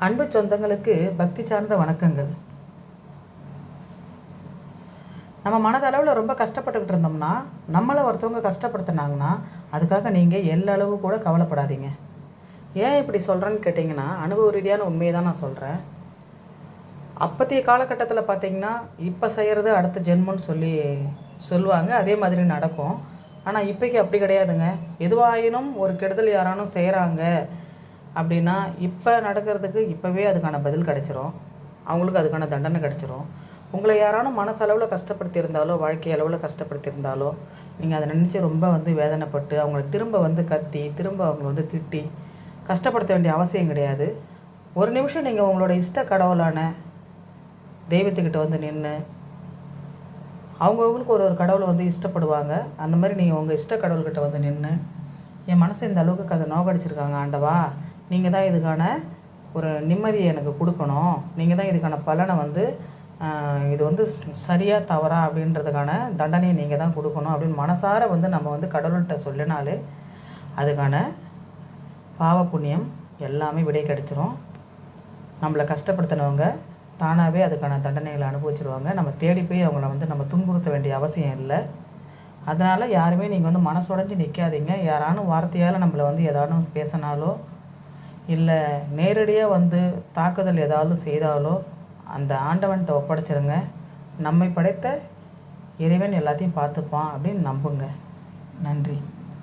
அன்பு சொந்தங்களுக்கு பக்தி சார்ந்த வணக்கங்கள். நம்ம மனதளவில் ரொம்ப கஷ்டப்பட்டுக்கிட்டு இருந்தோம்னா, நம்மளை ஒருத்தவங்க கஷ்டப்படுத்தினாங்கன்னா அதுக்காக நீங்கள் எல்லளவு கூட கவலைப்படாதீங்க. ஏன் இப்படி சொல்கிறேன்னு கேட்டிங்கன்னா, அனுபவ ரீதியான உண்மையை தான் நான் சொல்கிறேன். அப்போதைய காலகட்டத்தில் பார்த்திங்கன்னா, இப்போ செய்கிறது அடுத்த ஜென்மம்னு சொல்லுவாங்க. அதே மாதிரி நடக்கும். ஆனால் இப்போக்கி அப்படி கிடையாதுங்க. எதுவாயினும் ஒரு கெடுதல் யாரானும் செய்கிறாங்க அப்படின்னா, இப்போ நடக்கிறதுக்கு இப்போவே அதுக்கான பதில் கிடச்சிரும். அவங்களுக்கு அதுக்கான தண்டனை கிடச்சிரும். உங்களை யாரானும் மனசளவில் கஷ்டப்படுத்தியிருந்தாலோ, வாழ்க்கை அளவில் கஷ்டப்படுத்தியிருந்தாலோ, நீங்கள் அதை நினச்சி ரொம்ப வேதனைப்பட்டு அவங்கள திரும்ப கத்தி, திரும்ப அவங்கள திட்டி கஷ்டப்படுத்த வேண்டிய அவசியம் கிடையாது. ஒரு நிமிஷம் நீங்கள் உங்களோட இஷ்ட கடவுளான தெய்வத்துக்கிட்ட நின்று, அவங்கவுங்களுக்கு ஒரு கடவுளை இஷ்டப்படுவாங்க. அந்த மாதிரி நீங்கள் உங்கள் இஷ்ட கடவுள்கிட்ட நின்று, என் மனசை இந்த அளவுக்கு நோக்கடிச்சிருக்காங்க ஆண்டவா, நீங்கள் தான் இதுக்கான ஒரு நிம்மதியை எனக்கு கொடுக்கணும், நீங்கள் தான் இதுக்கான பலனை இது சரியாக தவறா அப்படின்றதுக்கான தண்டனையை நீங்கள் தான் கொடுக்கணும் அப்படின்னு மனசார நம்ம கடவுள்கிட்ட சொல்லினாலே அதுக்கான பாவ புண்ணியம் எல்லாமே விடை கிடைச்சிரும். நம்மளை கஷ்டப்படுத்தினவங்க தானாகவே அதுக்கான தண்டனைகளை அனுபவிச்சிருவாங்க. நம்ம தேடி போய் அவங்கள நம்ம துன்புறுத்த வேண்டிய அவசியம் இல்லை. அதனால் யாருமே நீங்கள் மனசுடைஞ்சு நிற்காதீங்க. யாரானும் வார்த்தையால் நம்மளை ஏதானும் பேசினாலோ, இல்லை நேரடியாக தாக்குதல் ஏதாவது செய்தாலோ அந்த ஆண்டவன்கிட்ட ஒப்படைச்சிருங்க. நம்மை படைத்த இறைவன் எல்லாத்தையும் பார்த்துப்பான் அப்படின்னு நம்புங்க. நன்றி.